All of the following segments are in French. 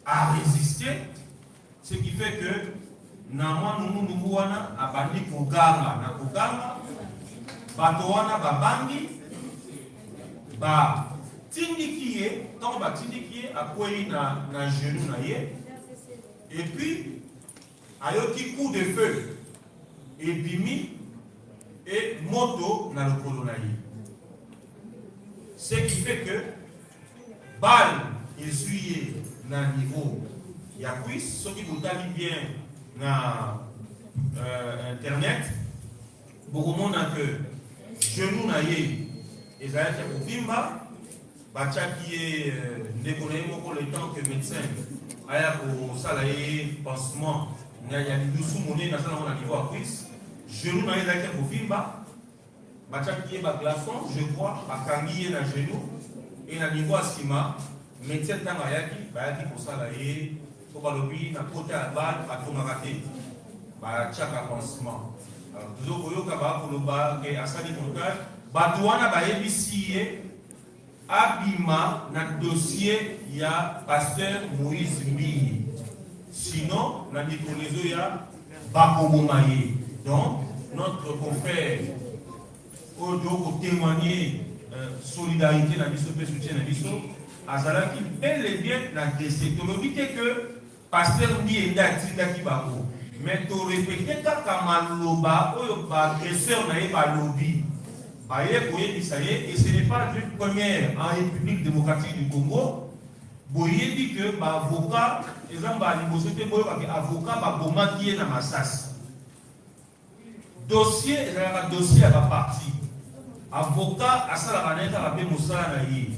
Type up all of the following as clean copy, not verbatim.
à résister, ce qui fait que nous abandi koganga na koganga bato wana babangi ba tindikiye tant ba tindikiye akwei na genou na ye et puis ayoki coup de feu et bimi et moto na lokolo na ye, ce qui fait que balle essuyer na niveau ya cuisse, ce qui vous tali bien na internet, beaucoup de monde a que genou na ye ezalaki ya kovimba batiaki ye ndeko na ye moko le temps que médecin aya kosala ye pansement ya lidusu monene asala ngo na niveau ya cuisse, genou na ye ezalaki ya kovimba batiaki ye baglaçon, je crois bakangi ye na genou et na niveau ya nsima médecin ntango ayaki bayaki kosala ye po balobi na kote ya bale batongaka te batiaka pansement. Tozokoyoka bakoloba ke asali montage bato wana bayebisi ye abima na dossier ya pasteur Moïse Mbiye, sinon na mikolo ya bakoboma ye. Donc notre confrère oyo témoigner solidarité na biso pe soutien na biso azalaki bel et bien na décès. Tolobi que pasteur Mbiye nde atindaki bango, mais to répéter kaka maloba oyo bagresseur na ye balobi baye koyebisa ye, et ce n'est pas une première en République démocratique du Congo. Boyebi que bavocat ezamba liboso te boyoka ke avocat babomaki ye na Masasi, dossier ezalaka dossier ya baparti, avocat asalaka na ye kaka mpe mosala na ye,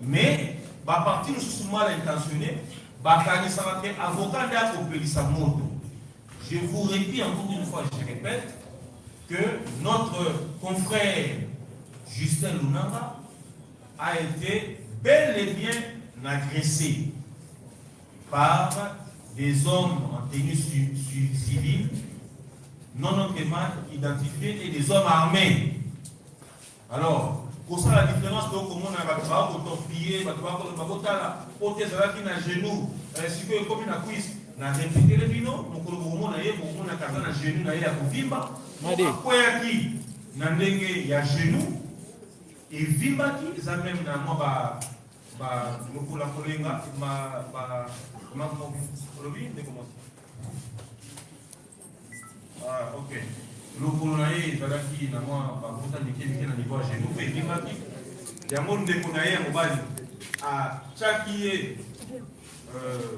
mais baparti mosusu mal intentionné bakanisaka ke avocat nde akopelisa moto. Je vous répète encore une fois, je répète, que notre confrère Justin Lunanga a été bel et bien agressé par des hommes en tenue civile, non notamment identifiés, et des hommes armés. Alors, pour ça, la différence, donc, comme on a torpillé, côté qui na genou, si vous comme une cuisse, na répété le bino, mon na ye, mon na kazana genou na ye ya kovimba, akweyaki na ndenge ya genou, et vimbaki, ça même na moi mokola kolenga, ok. Lokolo na ye ezalaki na mwa bakota mike na niveau ya genou mpe ebimbaki yango ndeko na ye ya mobali atiaki ye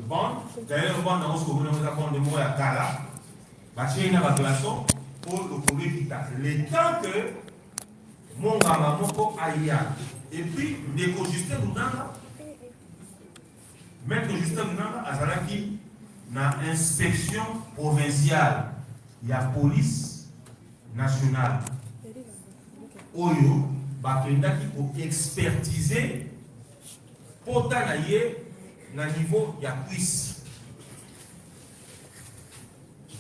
bande, d'ailleurs bande nango sokomona eza bande moko ya kala batie ye na baglaçon mpo lokolo ekita le temps que monganga moko aya. Et puis ndeko Justin Lunanga, maître Justin Lunanga azalaki na inspection provinciale ya police national oyo bakendaki ko expertiser pota na ye na niveau ya cuisse.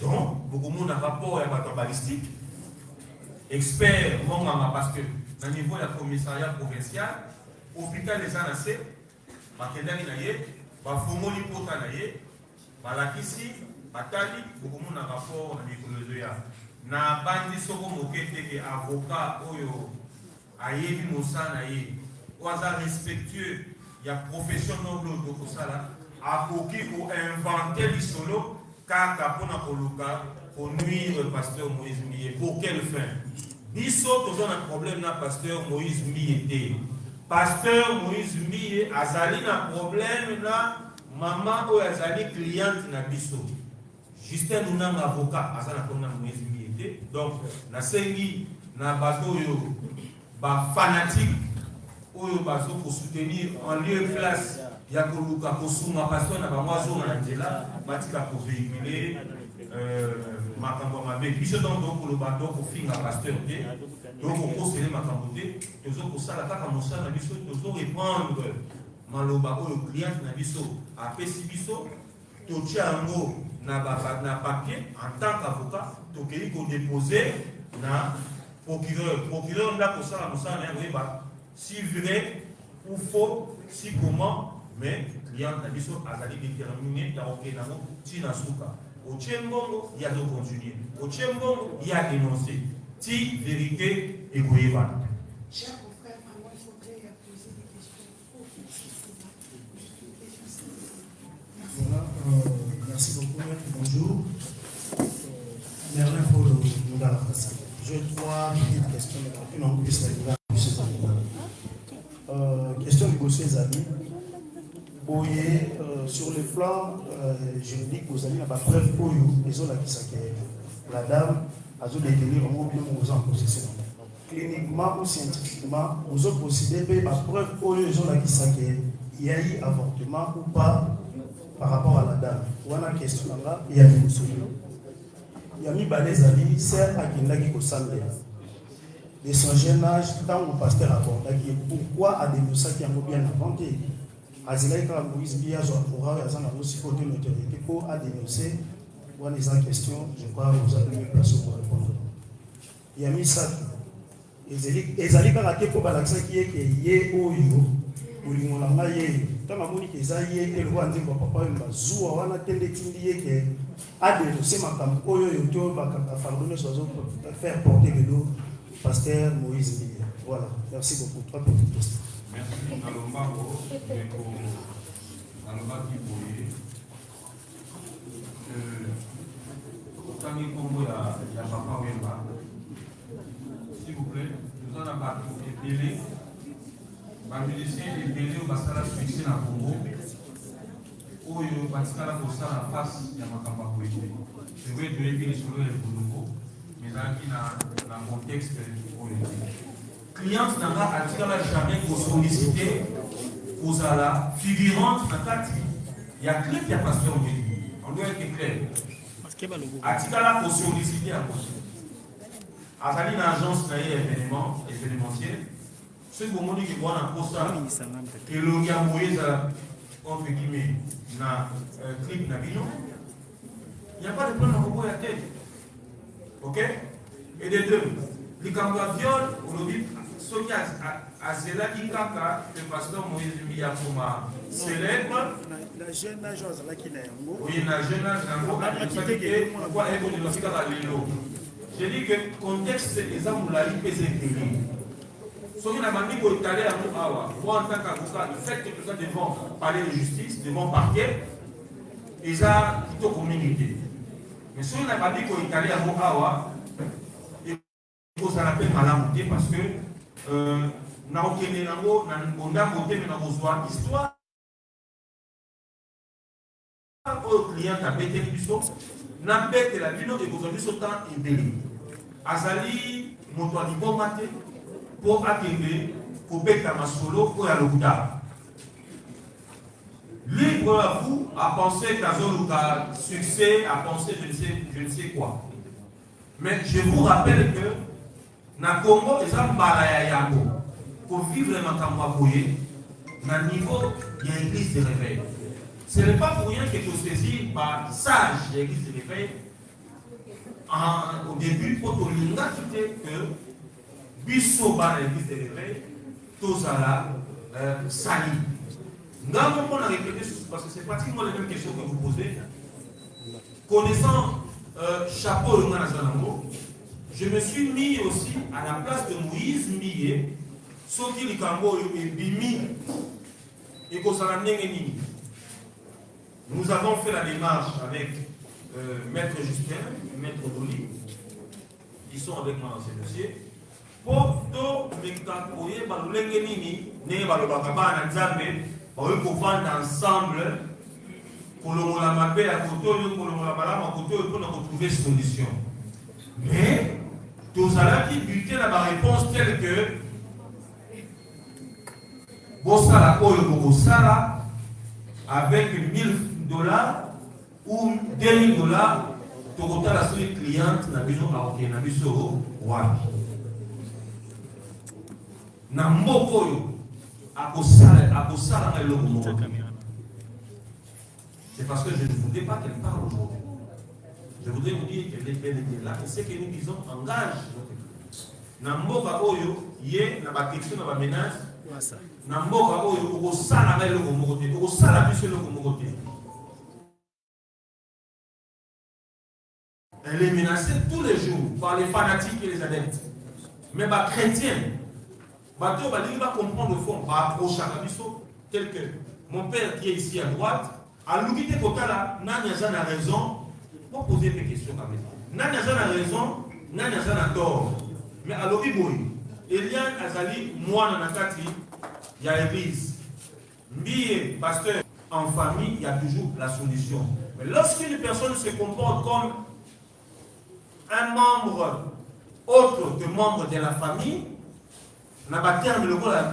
Donc beaucoup monde a rapport ya bato balistique expert monganga parce que na niveau ya commissariat provincial hôpital les anacé bakendaki na ye bafongoli pota na ye balakisi batali beaucoup monde a rapport na mikolo ya na bandi soko mokete ke avocat oyo ayebi mosana ye oaza respectueux ya profession noble de kosala akoki ko inventer lisolo kaka pona koluka ko nuire pasteur Moïse Mbiye. Pour quelle fin? Biso toza na problème na pasteur Moïse Mbiye te. Pasteur Moïse Mbiye azali na problème na maman oyo azali cliente na biso. Justin Lunanga avocat azali na problème na Moïse Mbiye. Donc, na sengi na bato oyo ba fanatique oyo bazo ko soutenir en lieu et place ya koluka kosunga pasteur na bamwazo na nzela batika ko véhiculer makambo mabe biso donc ko bato ko finga pasteur te donc ko sele makambo te tozo ko sala kaka mosala na biso tozo répondre maloba oyo client na biso apesi biso to tiango na papier en tant qu'avocat tokeli ko déposer na procureur nda kosala mosala na yango yeba si vrai ou faux, si comment mais client na biso azali déterminé ya kokenda ngo ntina suka otie mbongo ya tocontinue otie mbongo ya dénoncer ti vérité ekoyebana. Cher frère, moi il faudrait poser des questions. Voilà, merci beaucoup, bonjour. Merlin Paul Ngala Fassa. J'ai trois petites questions, une en plus question du dossier Zami. Boye, sur le plan juridique, vous avez la preuve pour vous, les autres qui s'acquièrent. La dame a dû détenir au moins vous en possession. Cliniquement ou scientifiquement, vous avez considéré la preuve pour les autres qui s'acquièrent. Il y a eu avortement ou pas par rapport à la dame. Voilà la question là, il y a une solution. Il y a mis les amis, c'est à qui n'a qui s'en de son jeune âge, tant au pasteur a abordé, pourquoi a dénoncé qui a bien inventé. Azilai quand Moïse Bia, Jean Pourra, Yazan a aussi côté l'autorité pour a dénoncé. Voilà les questions, je crois que vous avez mis place pour répondre. Il y a mis ça. Et Zali Karate pour Balaxa qui est yé ou yo, ou l'imolanga yé. Tant à Monique Ezaïe et le roi Ndimba Papa Mbazoua, on a tendé Tindié qui a dénoncé ma campagne, Oyo Yoto, Fardonner sur faire porter de l'eau, pasteur Moïse Bia. Voilà, merci beaucoup. Trois petites questions. Merci. Nalombango, Nalomba Kiboye. Autant de Congo, il y a Papa Wemba. S'il vous plaît, nous en avons parlé des délais. Les musiciens des délais au Bassala succès dans le Congo. Où il y a Bassala pour ça en face, il y a ma campagne politique. Je vais te dire sur le Congo, mais là, il y a un contexte politique. Client n'a jamais sollicité aux ala figurante dans la il y a clair qu'il y a pasteur on doit être clair. Atikala pour solliciter à cause. Azali une agence événementielle. Ceux qui ont dit que voilà un poste et le gars Moïse entre guillemets na clip na bino. Il n'y a pas de problème à propos de la tête. Ok? Et des deux, les campagnes viol aujourd'hui. Ce qui a cela qui kaka le pasteur Moïse Miyakoma célèbre. La jeune âge qui est oui, la jeune âge j'ai dit que le contexte des amoulari pèse intérêt. Ce qui n'a pas dit qu'il allait à Mouawa, moi en tant qu'avocat, le fait que tout ça devant parler de justice, devant parquet, ils ont plutôt communiqué. Mais ce qui n'a pas dit qu'il allait à Mouawa, il faut s'en appeler malamouté parce que na okene nango na ngonda côté mais na kozwa histoire au client a bêté biso na bête la bino et kozwa biso temps indélé azali moto aliboma te pour akende kobeta masolo pour ya lokuta libre à vous à penser qu'azoluka succès à penser je ne sais quoi mais je vous rappelle que na Congo, les gens pour vivre dans le niveau de l'église de réveil. Ce n'est pas pour rien que tu saisis par sage de l'église de réveil au début pour te dire que biso par l'église de réveil, tout ça là, sali. Nous avons répété parce que c'est pratiquement les mêmes questions que vous posez. Connaissant chapeau de Manazanamo, je me suis mis aussi à la place de Moïse Millet, ce qui est Kambo et Bimi, et nous avons fait la démarche avec Maître Justin, Maître Doli, qui sont avec moi dans ce dossier, pour que vendre ensemble, pour trouver solution. Mais, tous à qui buter la réponse telle que Bossala Oyo Bogosala avec $1000 ou $2000, Togota la seule cliente n'a besoin à Nabiso Wabi. Nambokoyo à Bossala et le c'est parce que je ne voulais pas qu'elle parle aujourd'hui. Je voudrais vous dire qu'elle était là et ce que nous disons engage notre Namboka Oyo, yé, na question, na menace, na mboka oyo okosala ngai eloko moko te, okosala biso eloko moko te. Elle est menacée tous les jours par les fanatiques et les adeptes. Mais les chrétiens, ils vont comprendre au fond, approcher à biso, tel que mon père qui est ici à droite, à l'unité Kotala, Nanya a raison, pour poser des questions quand même. Nanya a raison, Nanya a tort. Mais à l'Obiboy, Eliane Azali, moi, Nanakati, il y a l'église. Mbiye, pasteur, en famille, il y a toujours la solution. Mais lorsqu'une personne se comporte comme un membre autre que membre de la famille, n'a pas terme le mot la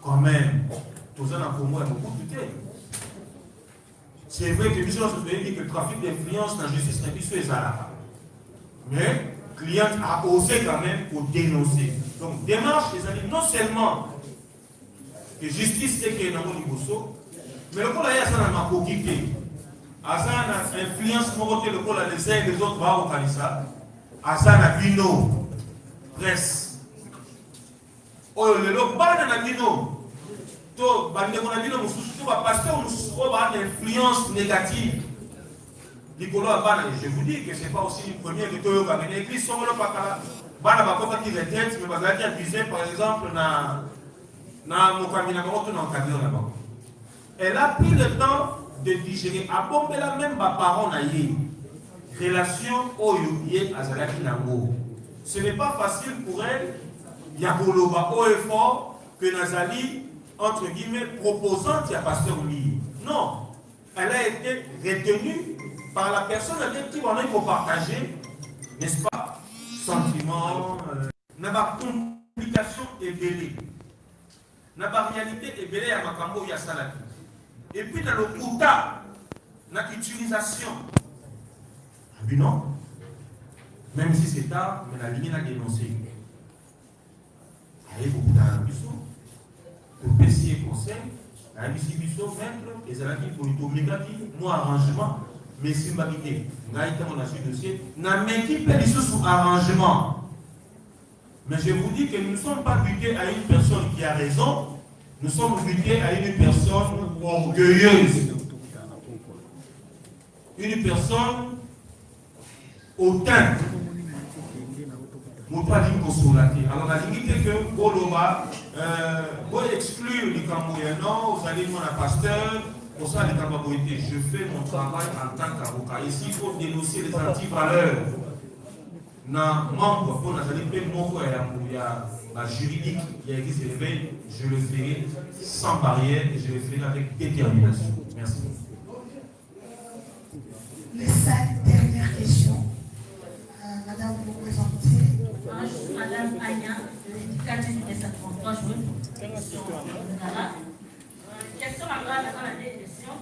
quand même. Tout ça, pour moi, beaucoup de temps. C'est vrai que nous avons dit que le trafic d'influence dans la justice n'est plus sur mais le client a osé quand même pour dénoncer. Donc, démarche, les amis, non seulement que justice est qu'il y a un niveau, mais le cas là, ça n'a pas coquillé. Ça a influence le cas là, les uns et les autres, va au Kalissa. Ça n'a bino, presse. Oh, le local n'a bino. To bandeko na bino mususu to ba pasteur mususu ko ba influence négative likolo abana. Je vous dis que c'est pas aussi le premier que toyo ka mais église songolo pakala bana ba ko qui retraite mais bazaki abusé par exemple na mokamina ba to na kadiro là-bas. Elle a pris le temps de digérer a bomber la même ba parents na yé relation oyo yé azalaki nango. Ce n'est pas facile pour elle ya koloba o effort que Nazali entre guillemets, proposante à pasteur Lee. Non, elle a été retenue par la personne avec qui on a pour partager, n'est-ce pas, sentiments, n'a pas complication et belé. N'a pas réalité et belé à Makambo Yasalaki. Et puis dans le quota, dans l'utilisation. Ah oui, non. Même si c'est tard, mais la ligne a dénoncé. Allez, vous pouvez un bisou. Le PC conseil, la distribution maître, les alliés politiques négatifs, moi arrangement, mais si je m'habite, on a su dossier, n'a même pas les choses sous arrangement. Mais je vous dis que nous ne sommes pas butés à une personne qui a raison, nous sommes butés à une personne orgueilleuse, une personne hautaine. Alors la limite est que Boloba, pour exclure les Cambodgiens, vous allez voir un pasteur, pour ça les Cambodgiens, je fais mon travail en tant qu'avocat. Ici, il faut dénoncer les anti-valeurs. Na membre pour nous aller plus mon la juridique qui existe élevé, je le ferai sans barrière et je le ferai avec détermination. Merci. Les 5 dernières questions. Madame, vous présentez. Madame Anya, l'éducatrice de 53 jours. Question à la question.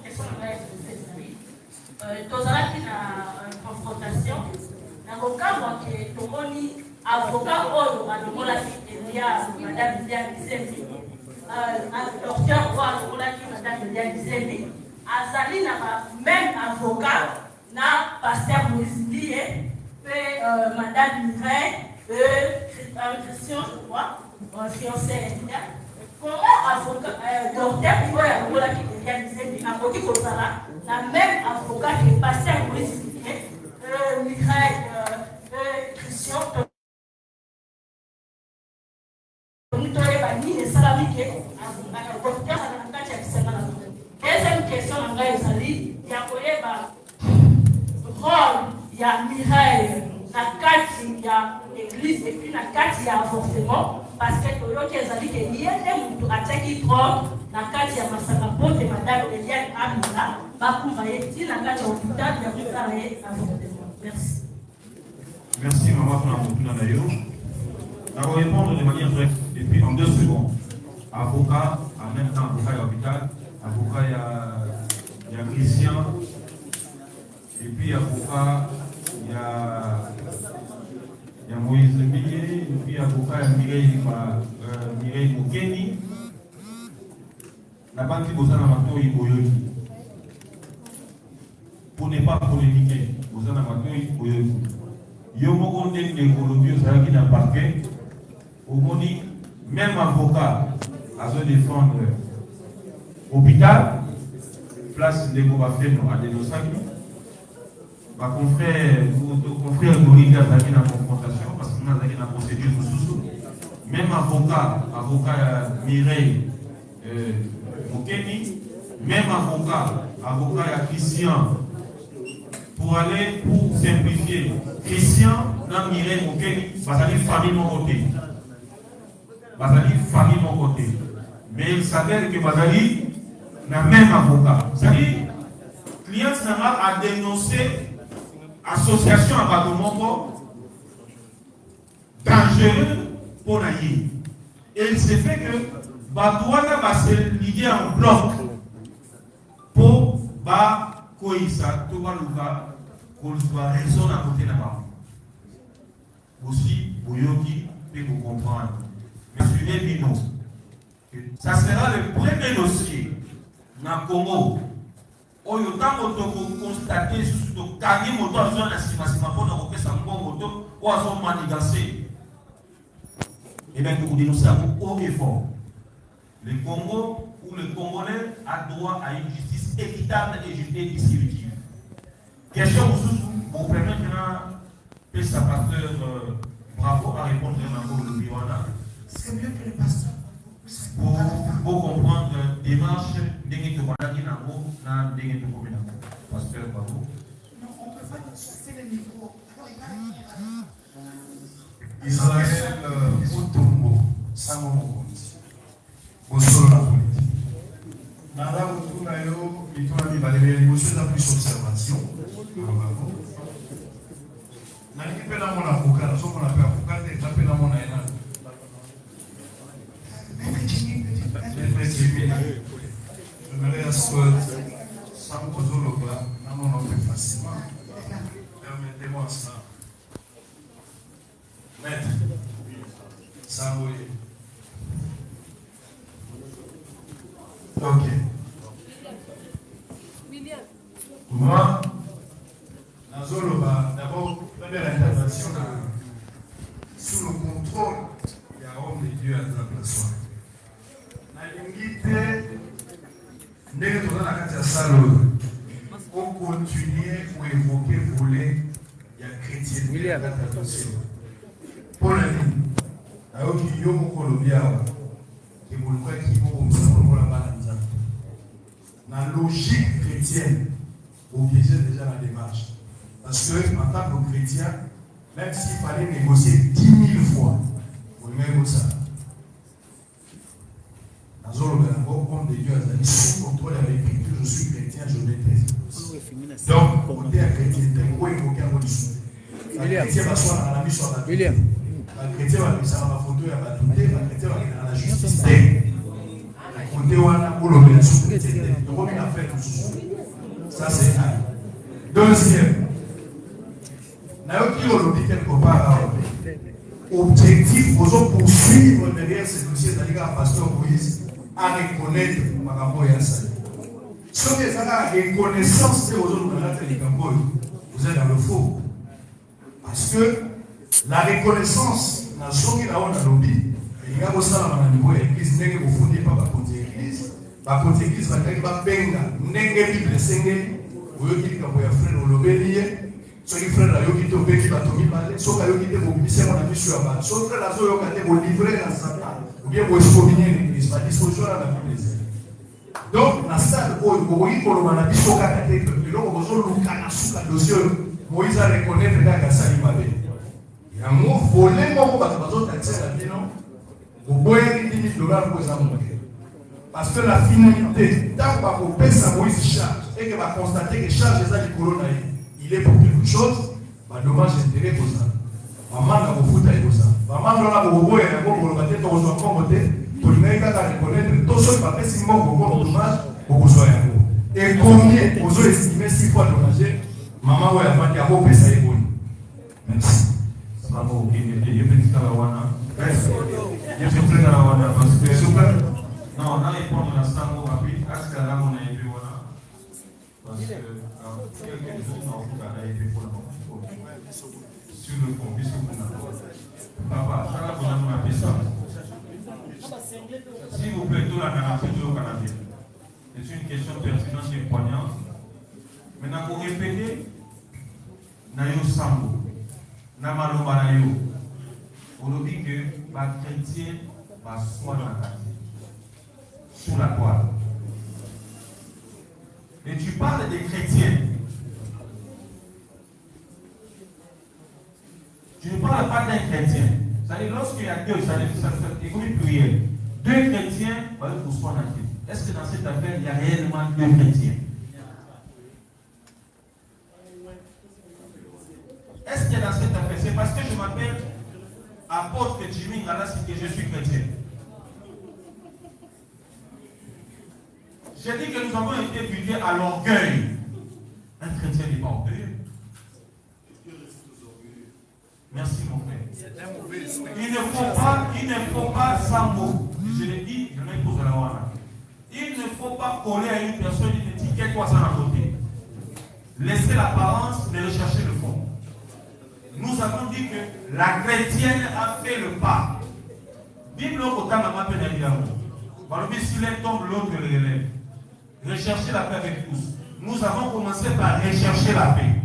Question à la Tozala qui a une confrontation. L'avocat, qui est avocat, il y a Madame Diane Gisembi. Docteur, Madame Diane Gisembi. Azali n'a même avocat, n'a pasteur Moïse Madame Mireille. Christian, je crois, fiancé. Comment avocat, docteur, qui devient avocat comme ça, la même avocat qui est passé à Moïse, Mireille, Christian, deuxième question, il y a rôle, il y a Mireille. La carte, il y a l'église et puis la carte, il y a avortement. Parce que Toyoki Ezali, il y a des gens qui trouvent la carte, il y a Masakapo, et Madame Eliane Amina, Bakouvaye, si la carte est hôpital, il y a avortement. Merci. Merci, maman, pour la conclusion d'ailleurs. Je vais répondre de manière brève, et puis en 2 secondes. Avocat, en même temps, avocat à l'hôpital, avocat, il y a Christian, et puis avocat, il y a Moïse Mbilé, et puis avocat Mireille Moukeni. La banque vous en a maté Boyoki. Pour ne pas polémiquer, vous en a maté Boyoki. Yomo Onde de Colombie, ça qui n'a pas fait. Au Moni, même avocat, à se défendre hôpital, place de Bobafeno à Denosaki. Ma confrère Gorilla a mis la confrontation parce que nous avons la procédure sous. Même avocat Mireille Mokeni, même avocat Christian, pour simplifier, Christian, dans Mireille Mokeni, Bazali famille mon côté. Mais il s'avère que Bazali n'a même avocat. C'est-à-dire, client a dénoncé association à Badomoko dangereux pour naïe. Et il s'est fait que Badouana va se lier en bloc pour Koïsa, Tobaluka, qu'on soit raison à côté là-bas. Aussi, Boyoki peut vous comprendre. Mais suivez Bino. Ça sera le premier dossier dans le Congo. Oyo tango to constater surtout kagi moto azona na sima pour na kopesa mbongo moto ou azo manigancé. Et bien nous dénonçons haut et fort. Le Congo ou le Congolais a droit à une justice équitable et juste distributive. Question vous permettre que sa pasteur bravo à répondre à le Biwana. C'est mieux que le pasteur. Pour comprendre la démarche de pasteur bravo. Non, on ne peut pas chauffer le micro. Israël, Otombo, Samon, Bosolo la politique. Nada Otunayo, Mitona Mibalé, l'émotion la plus observation. N'a pas la mon avocat, nous sommes appelés avocat, et n'a pas la mon aïna. J'aimerais à ce que, sans poser le bras, nous n'en fait facilement. Permettez-moi ça. Maître, ça oui. Ok. Moi, d'abord, première intervention sous le contrôle de l'homme de Dieu à la place. On continue pour évoquer volet il y a chrétienté à la attention. Pour la vie, alors qu'il y a mon Colombien qui vous le voit qui vont comme ça pour la balance. Dans la logique chrétienne, vous piégez déjà la démarche. Parce que en tant que chrétien, même s'il fallait négocier 10 000 fois, vous même ça. Homme de Dieu, sous contrôle avec l'écriture, je suis chrétien, je maîtrise. Donc, côté à chrétien, vous évoquez un mot de sous. La chrétien va soit dans la mission à la William. La chrétien va mise à la photo à la douter, la chrétien va dans la justice. La côté où on a pour le sous chrétien. Donc, on a fait tout sous. Ça, c'est un. Deuxième, n'a aucun lobby quelque part. Objectif, vous allez poursuivre derrière ce dossier, c'est-à-dire à Pasteur Moïse, à reconnaître Makambo et Assali. Si vous avez la reconnaissance de vos autres, vous êtes dans le faux. Parce que la reconnaissance, dans ce qui est là, on a lobby, il y a aussi un niveau de l'église, n'est-ce que vous ne fondez pas par contre l'église, par contre l'église, va être pas benga, n'est-ce que Bible senge, vous avez dit que vous avez frère au lobby, ceux qui frère là, ils ont été batomi malé, ceux qui ont été mobilisés, on a vu sur la base, ceux qui ont été livrés dans sa part, ou bien vous excombiner l'église, par disposition à la Bible. Donc, dans ça, vous voyez que l'on a dit sur la tête, donc vous avez le dossier, Moïse a reconnaître que ça lui m'avait. Il y a un mot volé, moi, vous avez accès à la vie, non? Vous voyez 10 000 $ pour les amoureux. Parce que la finalité, tant qu'on va payer sa Moïse charge, et qu'on va constater que charge est à l'école, il est pour quelque chose, bah, dommage intérêt pour ça. Maman n'a pas foutu avec ça. Maman n'a pas foutu avec ça. Maman n'a pas foutu avec ça. Pour ne pas reconnaître, tout ce qui va faire si moi, vous dommage, vous besoin. Et combien vous estimez 6 fois dommagé, maman va faire un peu ça est bon. Merci. Bravo, il y a petit Kalawana. Il y a petit Kalawana parce que. Non, on a répondu à ça, on va plus. À ce cas-là, on a été voilà. Parce que quelques jours, on a été pour sur le fond, puisque vous n'avez pas. Papa, ça, vous avez appelé ça. S'il vous plaît, tout la narration au Canada. C'est une question pertinente et poignante. Maintenant, vous répétez, Nayo Sambo, Namaloba Nayo, vous dites que les chrétiens vont soit dans la quartier, sous la toile. Et tu parles des chrétiens. Tu ne parles pas d'un chrétien. C'est-à-dire, lorsqu'il y a deux, ça fait comme une prière. Deux chrétiens, voilà, pour soi dans Christ. Est-ce que dans cette affaire, il y a réellement deux chrétiens? Est-ce que dans cette affaire, c'est parce que je m'appelle apôtre Jimmy Ngalas que je suis chrétien? J'ai dit que nous avons été éduqués à l'orgueil. Un chrétien n'est pas orgueilleux. Merci mon frère. Il ne faut pas sans mots. Je l'ai dit, je mets pour la wana. Il ne faut pas coller à une personne une étiquette quoi ça à côté. Laissez l'apparence, mais recherchez le fond. Nous avons dit que la chrétienne a fait le pas. Bible au temps m'a peine à si l'un tombe, l'autre le relève. Rechercher la paix avec tous. Nous avons commencé par rechercher la paix.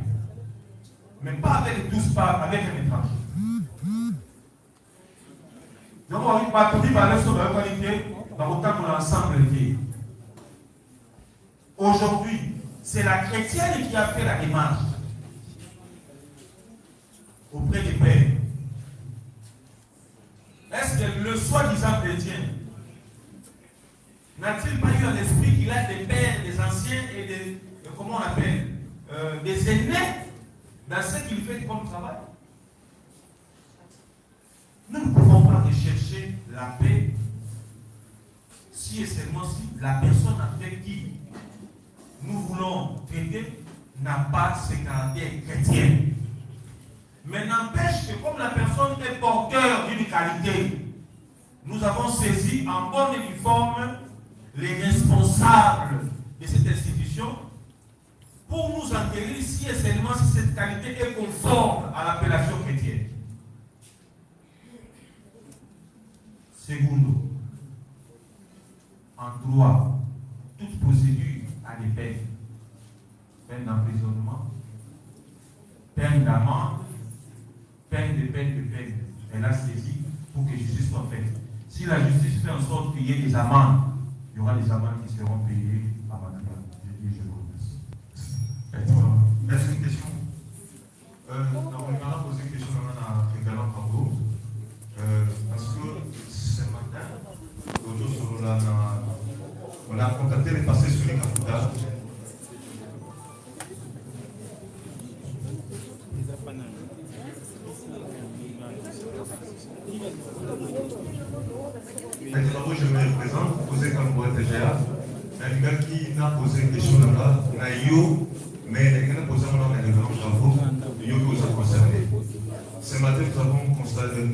Mais pas avec tous, pas avec un étranger. Donc, on va parler sur la qualité dans le temps qu'on a ensemble. Aujourd'hui, c'est la chrétienne qui a fait la démarche auprès des pères. Est-ce que le soi-disant chrétien n'a-t-il pas eu à l'esprit qu'il a des pères, des anciens et des, comment on appelle, des aînés dans ce qu'il fait comme travail? Nous ne pouvons pas rechercher la paix si et seulement si la personne avec qui nous voulons traiter n'a pas ce caractère chrétien. Mais n'empêche que comme la personne est porteur d'une qualité, nous avons saisi en bonne et due forme les responsables de cette institution pour nous enquérir si et seulement si cette qualité est conforme à l'appellation chrétienne. Secondo, en droit, toute procédure a des peines. Peine d'emprisonnement, peine d'amende, peine. Elle a saisi pour que justice soit faite. Si la justice fait en sorte qu'il y ait des amendes, il y aura des amendes qui seront payées à Madame. Je vous remercie. Est-ce une question? On va poser une question à Frégalant Pablo. Parce que ce matin, on a contacté les passés sur les capitales. D'abord, je me présente, posé comme pour être GA. Un gars qui n'a posé une question là-bas, mais il n'a posé un nom de travaux, il nous a concerné. Ce matin, nous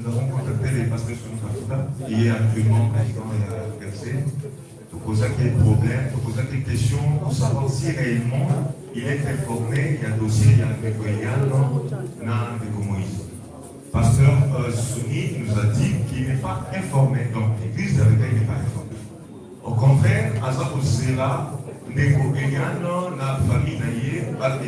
avons contacté les pasteurs sur le capital, qui est actuellement président et percé. Nous posons des problèmes, nous posons des questions pour savoir si réellement il est informé, il y a un dossier, il y a un mécoyal dans le Moïse. Pasteur Souni nous a dit qu'il n'est pas informé, donc l'église de l'éveil n'est pas informée. Au contraire, à ça aussi là, les Coréens, la famille naïe, n'a pas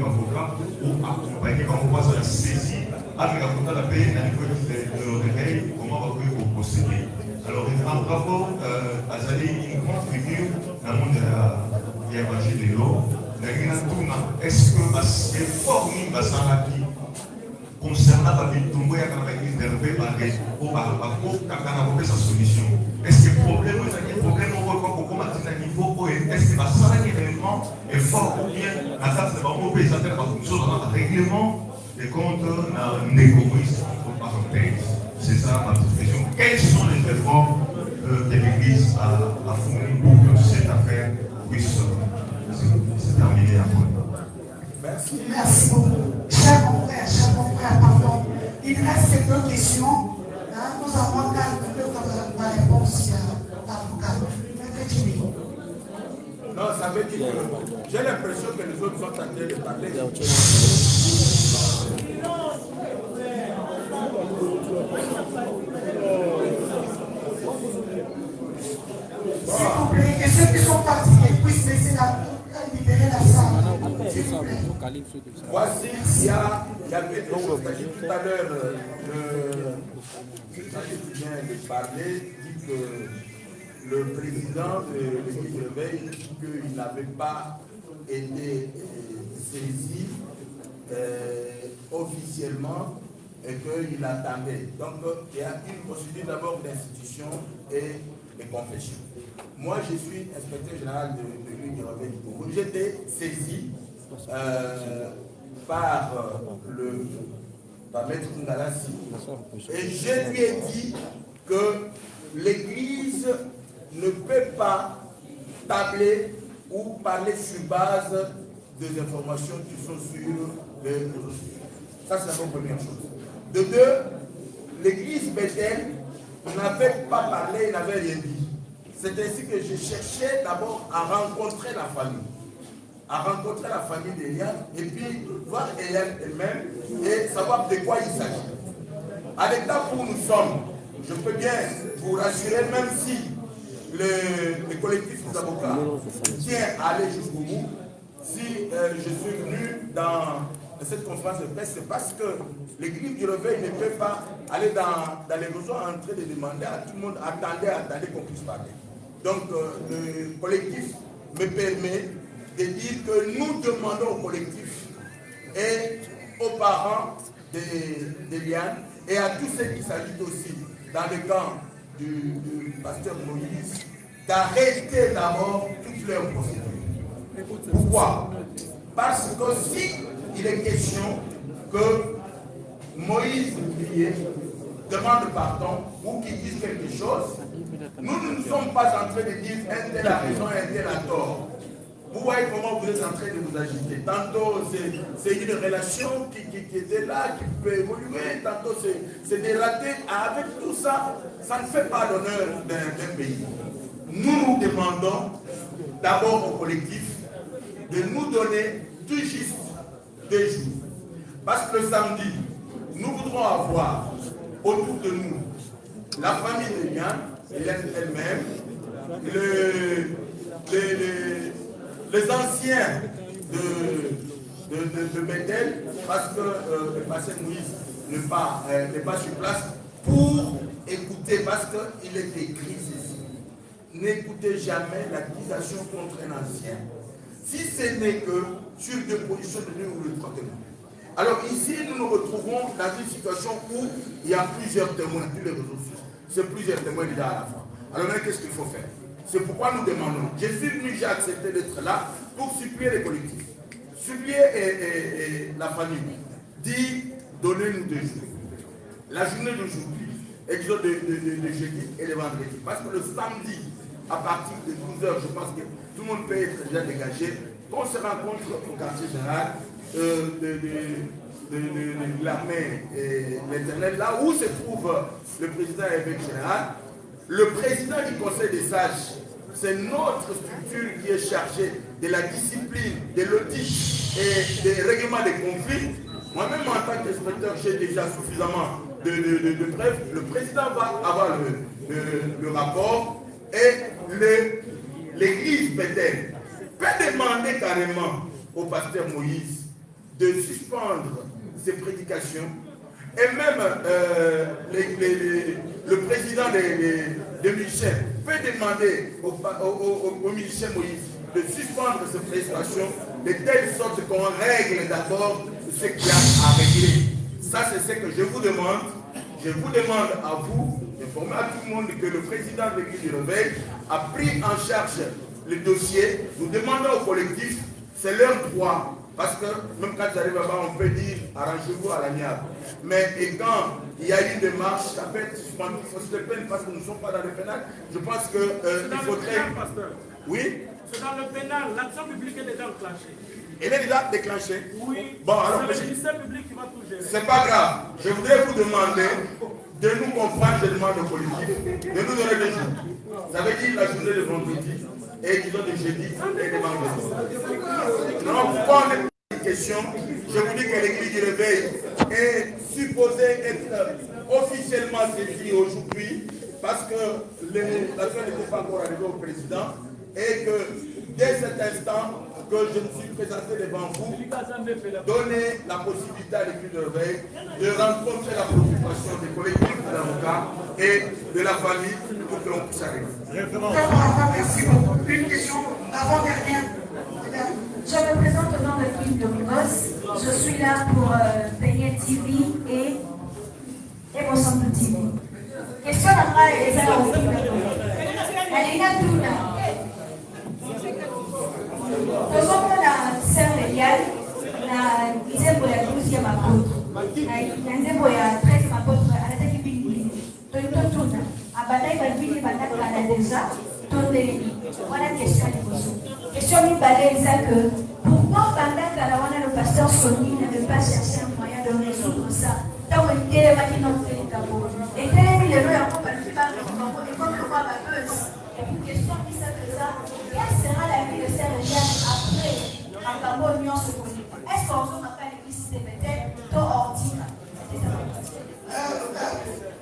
avocat ou accompagné comme on voit ça saisi, avec la paix, dans le réveil, comment on va procéder. Alors, en rapport à Zali, une grande figure dans le monde de l'évangile de l'eau, est-ce que c'est fort qui concernant la vie de tout le monde qui est énervé par sa solution? Est-ce que le problème est niveau est-ce que ça réellement est fort ou bien la table de vraiment présenter un règlement des comptes négoïstes en parenthèse? C'est ça ma question. Quels sont les efforts de l'Église à fournir pour que cette affaire puisse se terminer à point? Merci beaucoup. Chers confrères, pardon. Il reste deux questions. Nous avons la réponse à l'avocat. Non, ça veut dire que j'ai l'impression que les autres sont en train de parler. Voici, il y avait des choses qu'a dit tout à l'heure, qui vient de parler, dit que le président de l'équipe de veille dit qu'il n'avait pas été saisi officiellement et qu'il attendait. Donc, il y a une procédure d'abord d'institution et de confession. Moi, je suis inspecteur général de l'Union du Réveil du Congo. J'étais saisi par Maître Ngalassi et je lui ai dit que l'Église ne peut pas tabler ou parler sur base des informations qui sont sur les réseaux sociaux. Ça, c'est la première chose. De deux, l'Église Bethel n'avait pas parlé, n'avait rien dit. C'est ainsi que je cherchais d'abord à rencontrer la famille d'Eliane, et puis voir Eliane elle-même et savoir de quoi il s'agit. À l'état où nous sommes, je peux bien vous rassurer, même si le collectif des avocats tient à aller jusqu'au bout, si je suis venu dans cette conférence de presse, c'est parce que l'église du Réveil ne peut pas aller dans les réseaux en train de demander à tout le monde, attendez qu'on puisse parler. Donc le collectif me permet de dire que nous demandons au collectif et aux parents d'Eliane et à tous ceux qui s'agitent aussi dans le camp du pasteur Moïse d'arrêter d'abord toutes leurs procédures. Pourquoi? Parce que si il est question que Moïse demande pardon ou qu'il dise quelque chose, nous ne sommes pas en train de dire un tel a raison, un tel a tort. Vous voyez comment vous êtes en train de vous agiter. Tantôt c'est une relation qui était là, qui peut évoluer, tantôt c'est dératé. Avec tout ça, ça ne fait pas l'honneur d'un pays. Nous demandons d'abord au collectif de nous donner tout juste 2 jours. Parce que le samedi, nous voudrons avoir autour de nous la famille de Liane, elle-même, les anciens de Bethel, parce que le pasteur Moïse n'est pas sur place, pour écouter, parce qu'il est écrit ceci. N'écoutez jamais l'accusation contre un ancien, si ce n'est que sur 2 positions de l'une ou de 3 témoins. Alors ici, nous nous retrouvons dans une situation où il y a plusieurs témoins, tous les réseaux sociaux. C'est plusieurs témoins déjà à la fois. Alors maintenant, qu'est-ce qu'il faut faire? C'est pourquoi nous demandons. Je suis venu, j'ai accepté d'être là pour supplier les collectifs, supplier la famille, dit donnez-nous 2 jours. La journée d'aujourd'hui, exode de jeudi et le vendredi. Parce que le samedi, à partir de 12h, je pense que tout le monde peut être déjà dégagé. On se rencontre au quartier général de l'armée et l'Éternel, là où se trouve le président et l'évêque général. Le président du conseil des sages, c'est notre structure qui est chargée de la discipline, de l'audit et des règlements des conflits. Moi-même, en tant qu'inspecteur, j'ai déjà suffisamment de preuves. Le président va avoir le rapport et l'église Bethel peut demander carrément au pasteur Moïse de suspendre ses prédications. Et même le président de Michel peut demander au musicien Moïse de suspendre ses prestations de telle sorte qu'on règle d'abord ce qu'il y a à régler. Ça, c'est ce que je vous demande. Je vous demande à vous d'informer à tout le monde que le président de l'église du Réveil a pris en charge le dossier. Nous demandons au collectif, c'est leur droit. Parce que même quand j'arrive là-bas, on peut dire arrangez-vous à l'amiable. Mais quand il y a une démarche, ça peut être suspendu, il faut se le peine parce que nous ne sommes pas dans le pénal. Je pense qu'il faudrait. Oui? C'est dans le pénal, l'action publique est déjà enclenchée. Elle est déjà déclenchée? Oui. Bon, alors, c'est le ministère public qui va tout gérer. C'est pas grave. Je voudrais vous demander de nous comprendre, je demande au collectif, de nous donner des jours. Ça veut dire la journée de vendredi et disons de jeudi et de vendredi. Non, pourquoi on est une question? Je vous dis que l'église du Réveil est supposée être officiellement saisie aujourd'hui parce que l'affaire n'était pas encore arrivée au président et que dès cet instant, que je me suis présenté devant vous, donner la possibilité à l'équipe de veille de rencontrer la préoccupation des collectifs de l'avocat et de la famille pour que l'on puisse arriver. Merci beaucoup. Une question avant-dernière. Je me présente au nom de l'équipe de Migos. Je suis là pour Peignet TV et Emotion TV. Question après les alors Alina Tuna. Tozokomona sœur Eliane na nzembo ya 12e apôtre. Na nzembo ya 13e apôtre alataki bingili. Totuna. Abandai balbili bandaka déjà toneli. Voilà question liboso. Question mibale eza que pourquoi bandaka la wana le pasteur Sony n'avait pas cherché un moyen de résoudre ça. Tant que télémaki non télécabo. Et télémi le nom yango balbili bango et comme le roi babeuse. Et puis question qui s'appelle ça. Quelle sera la vie de Sœur Eliane après un bambo union se connaît? Est-ce qu'on se rappelle l'église de Bethel, to ordina?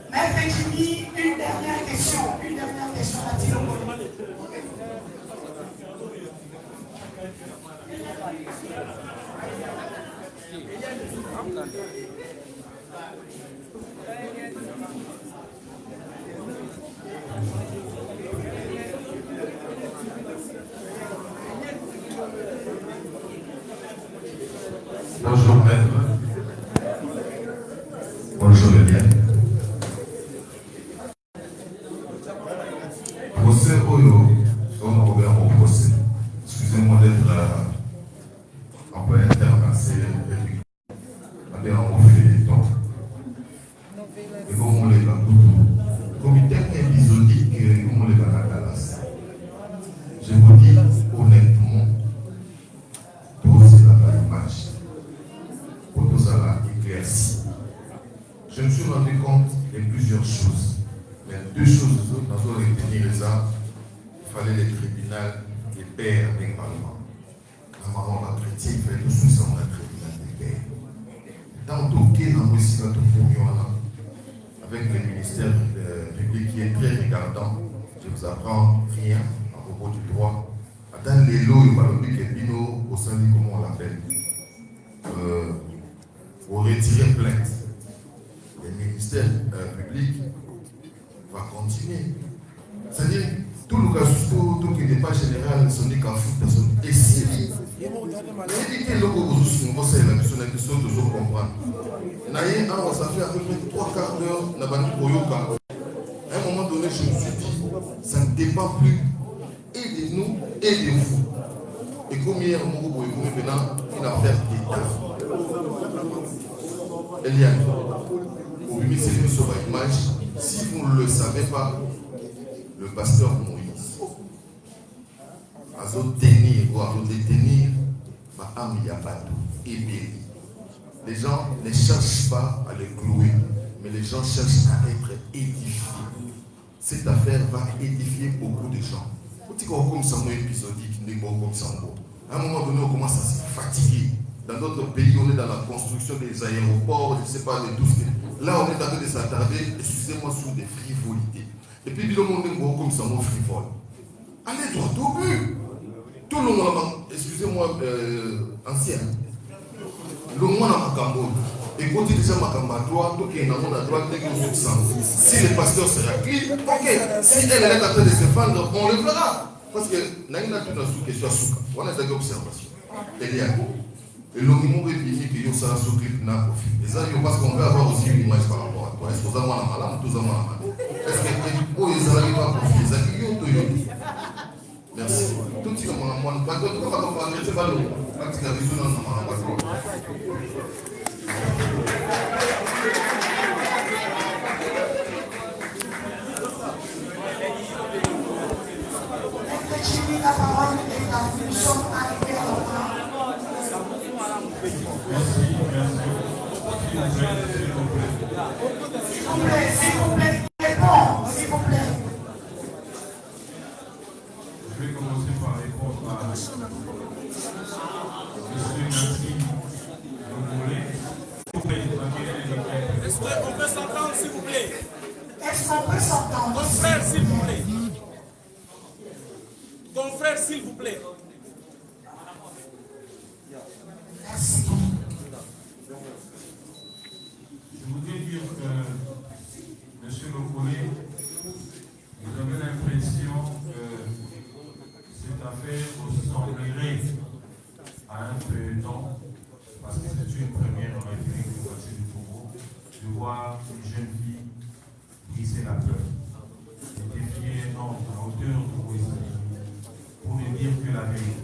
Maître Jimmy, une dernière question. Une dernière question à dire. Bonjour maître. Bonjour Eliane. Procès Oyo, on revient au procès. Excusez-moi d'être un peu interversé. On refait les temps. Et comme on les a tout, comité épisodique, comme on les a à Dallas. Je vous dis honnêtement, tout c'est la image. Pour tout ça là, éclairci. Je me suis rendu compte de plusieurs choses. Mais deux choses, nous avons retenu ça. Il fallait les tribunaux des pères des parlements. La maman la chrétien, il fallait tout ça dans le tribunal des pères. Dans tout cas, dans le site avec le ministère public qui est très regardant, je vous apprends rien à propos du droit. Dans les lots, il y a des bino au sein de comment on l'appelle. Pour retirer plainte. Le ministère public va continuer. C'est-à-dire, tout le cas, tout qui n'est pas général, ce n'est qu'un foot personne. Et si éviter le conseil, la question de toujours comprendre. Naïe, ça fait à peu près 3 quarts d'heure, n'a pas dit Oyoka. À un moment donné, je me suis dit, ça ne dépend plus et de nous et de vous. Et comme hier, mon groupe, maintenant, une affaire d'État. Eliane, au ministère sur l'image, si vous ne le savez pas, le pasteur Moïse a détenir ou a détenir ma âme Yabatou et Béli. Les gens ne cherchent pas à les clouer, mais les gens cherchent à être édifiés. Cette affaire va édifier beaucoup de gens. Comme ça, épisodique, à un moment donné, on commence à se fatiguer. Dans d'autres pays, on est dans la construction des aéroports, je ne sais pas, de tout ce que... Là, on est en train de s'attarder, excusez-moi, sur des frivolités. Et puis, le monde est comme ça, mon frivole. Allez droit au but. Tout le monde, excusez-moi, ancien. Le monde a Macambo. Et quand il dit Macambo à droite, donc il y a un monde à droite, dès qu'il y a si le pasteur se réactive, ok. Si elle est en train de se fendre, on le verra. Parce que, Naïna, tu n'as sous question à Souka. On a des observations. Et le moment est fini que ça s'occupe d'un profil. Et ça, parce qu'on veut avoir aussi une image par rapport à toi. Est-ce que vous avez un malade, tous avez un malade? Est-ce que vous avez un profil? Est-ce que vous avez un profil? Merci. Tout le monde, pas de quoi on va dire, pas l'eau. Parce que la vision dans le monde, La parole est à vous. Nous sommes arrivés à la fin. S'il vous plaît, répond, s'il vous plaît. Je vais commencer par répondre à M. Nancy. Est-ce qu'on peut s'entendre, s'il vous plaît? Est-ce qu'on peut s'entendre? Mon frère, s'il vous plaît. Ton frère, s'il vous plaît. Merci beaucoup. Je voudrais dire que, Monsieur Lokole, vous avez l'impression que cette affaire ressemblerait à un feuilleton, parce que c'est une première en République démocratique du Congo, de voir une jeune fille briser la peur, et défier un homme à hauteur de Moïse, pour ne dire que la vérité.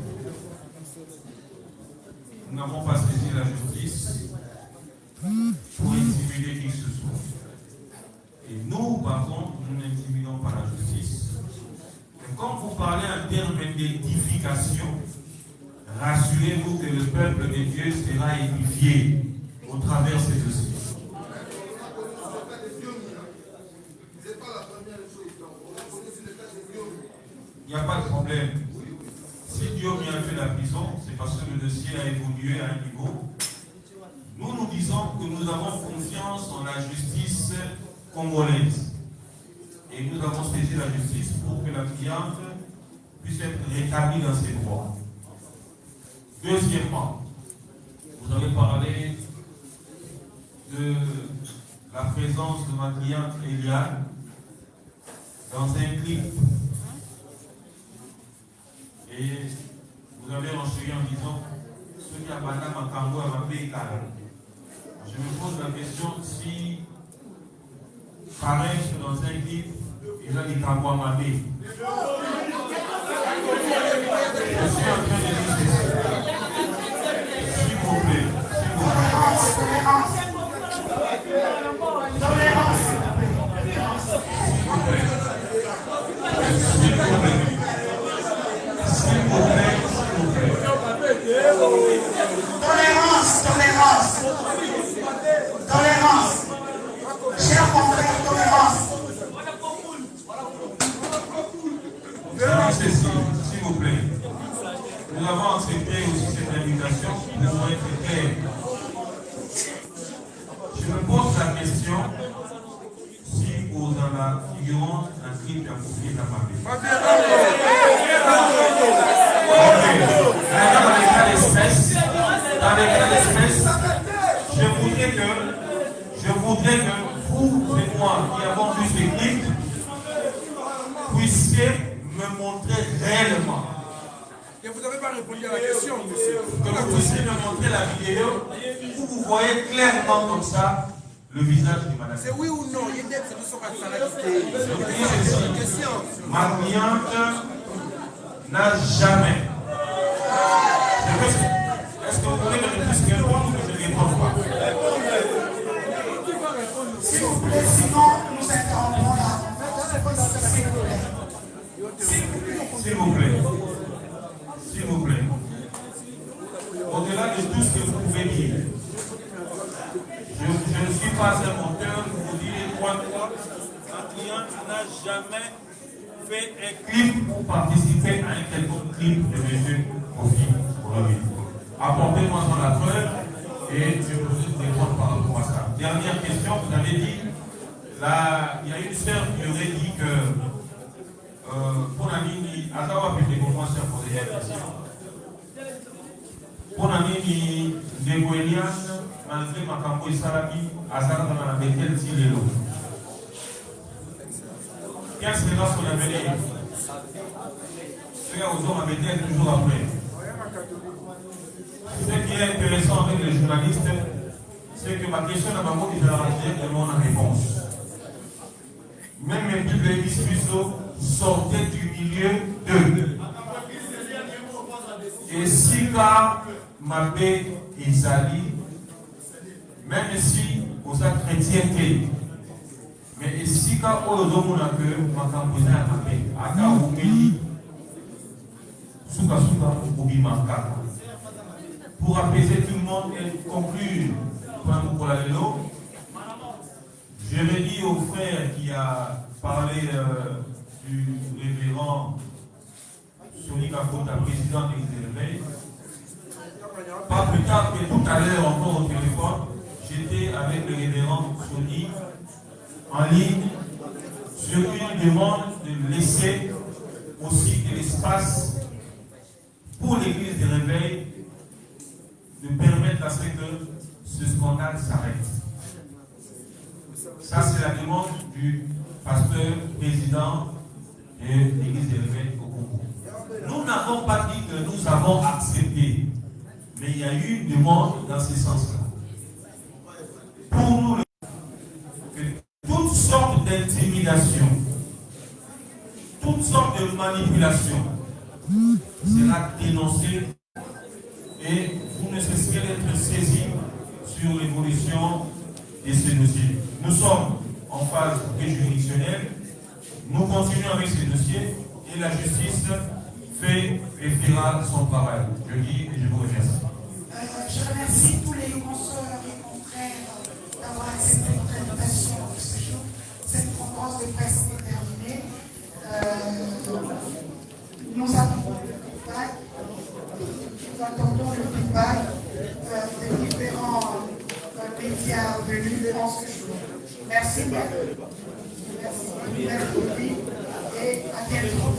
Nous n'avons pas saisi la justice pour intimider qui que ce soit. Et nous, par contre, nous n'intimidons pas la justice. Et quand vous parlez en termes d'édification, rassurez-vous que le peuple de Dieu sera édifié au travers de ces dossiers. Il n'y a pas de problème. Si Dieu a fait la prison, c'est parce que le dossier a évolué à un niveau. Nous disons que nous avons confiance en la justice congolaise. Et nous avons saisi la justice pour que la cliente puisse être rétablie dans ses droits. Deuxièmement, vous avez parlé de la présence de ma cliente Eliane dans un clip. Et vous avez enchaîné en disant ce qui a battu ma tango à ma pays. Je me pose la question si pareil que dans un clip, il a dit tango à ma pays. Je suis en train de dire ceci. S'il vous plaît, Tolérance. Chers confrères, tolérance. S'il vous plaît. Nous avons accepté aussi cette invitation pour être clair. Je me pose la question si aux figurant un clip d'un coupé de la famille. Dans les cas d'espèce, je voudrais que vous et moi qui avons vu ce clip puissiez me montrer réellement. Et vous n'avez pas répondu à la question, monsieur. Que vous puissiez me montrer la vidéo où vous voyez clairement comme ça le visage du madame. C'est oui ou non? Il y a des gens qui sont à ma cliente n'a jamais. Est-ce que vous voulez me dire plus qu'elle répond ou que je ne réponds pas? S'il vous plaît, sinon nous interrompons là. S'il vous plaît. S'il vous plaît. Au-delà de tout ce que vous pouvez dire, je ne suis pas un menteur pour vous dire quoi. Ma cliente n'a jamais fait un clip pour participer à un quelconque clip de M. Kofi. Apportez-moi la preuve et je peux vous répondre par rapport à ça. Dernière question, vous avez dit, là, il y a une sœur qui aurait dit que pour la ligne, à savoir que les commencé à poser des questions. Pour la ligne de Goélian, malgré ma campo et Salabi, à Sarah dans la Béquelle, si les lots. Qu'est-ce que lorsqu'on a venu? Ce gars aux hommes à Béquelle toujours après. Ce qui est intéressant avec les journalistes, c'est que ma question n'a pas beaucoup de mon réponse. Même mes publics Biscuiso sortaient du milieu d'eux. Et si car Mabé et Zali, même si vous êtes chrétienté, mais si car on a que ma camposé à Mabé, à Kaoumeli, Souka ou Bimaka. Pour apaiser tout le monde et conclure pour la vélo, je vais dire au frère qui a parlé du révérend Sonika Kota, président de l'Église, pas plus tard que tout à l'heure encore au téléphone, j'étais avec le révérend Soni en ligne sur une demande de laisser aussi de l'espace pour l'Église des réveils de permettre à ce que ce scandale s'arrête. Ça, c'est la demande du pasteur président de l'église des Réveils au Congo. Nous n'avons pas dit que nous avons accepté, mais il y a eu une demande dans ce sens-là. Pour nous, que toutes sortes d'intimidation, toutes sortes de manipulation sera dénoncée et vous ne cesserez d'être saisis sur l'évolution de ce dossier. Nous sommes en phase juridictionnelle, nous continuons avec ce dossier et la justice fait et fera son travail. Je dis et je vous remercie. Je remercie tous les consoeurs et confrères d'avoir accepté notre invitation ce jour. Cette conférence de presse est terminée. Nous attendons le feedback. Nous attendons le feedback des différents médias venus durant ce jour. Merci. Merci. Merci. Et à bientôt.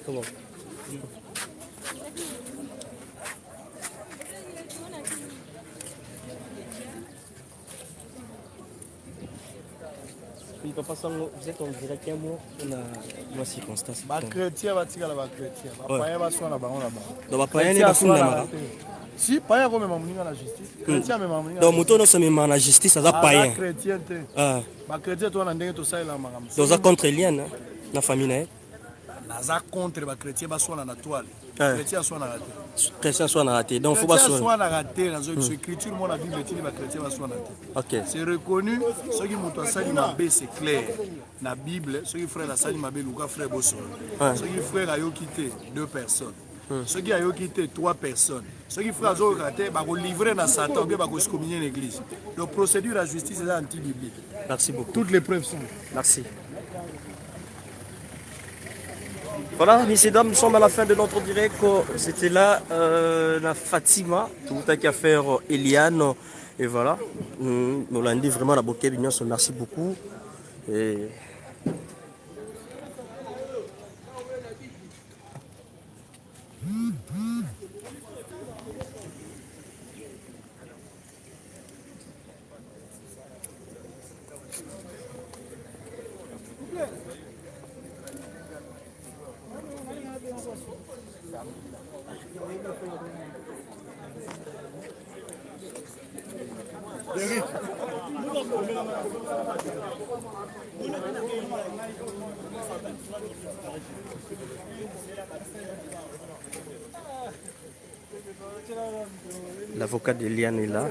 Comment? Oui, papa Sango, vous êtes en direct à moi, on a une circonstance. Bah chrétien va tirer la chrétien. Bah païen va soigner la baron là-bas. Donc bah païen n'est pas fou là-bas. Si païen comme même la justice. Chrétien même en donc moto non c'est même la justice ça païen. Chrétien te. Ah. Bah chrétien toi on ndenge to ça là magam. Donc ça contre lien na famille na. Naza contre ba chrétien ba soigner na toile. Chrétien soigner na raté. Chrétien soigner na raté. Donc faut pas soigner. Soigner na raté dans une écriture mon la Bible dit ba chrétien ba soigner na raté. OK. C'est reconnu ce qui moto sali mabe c'est clair. Na Bible ce qui frère la sali mabe luka frère bosso. Ce qui frère ayo quitté 2 personnes. Ceux qui ont quitté 3 personnes. Ceux qui font raté, ils livrer dans Satan ou bien ils communier l'église. La procédure à justice est anti-biblique. Merci beaucoup. Toutes les preuves sont. Merci. Voilà, messieurs et dames, nous sommes à la fin de notre direct. C'était là la Fatima, tout à qu'à faire Eliane. Et voilà, nous l'avons dit vraiment la bouquet d'union. Merci beaucoup. Et... L'avocat d'Eliane est là.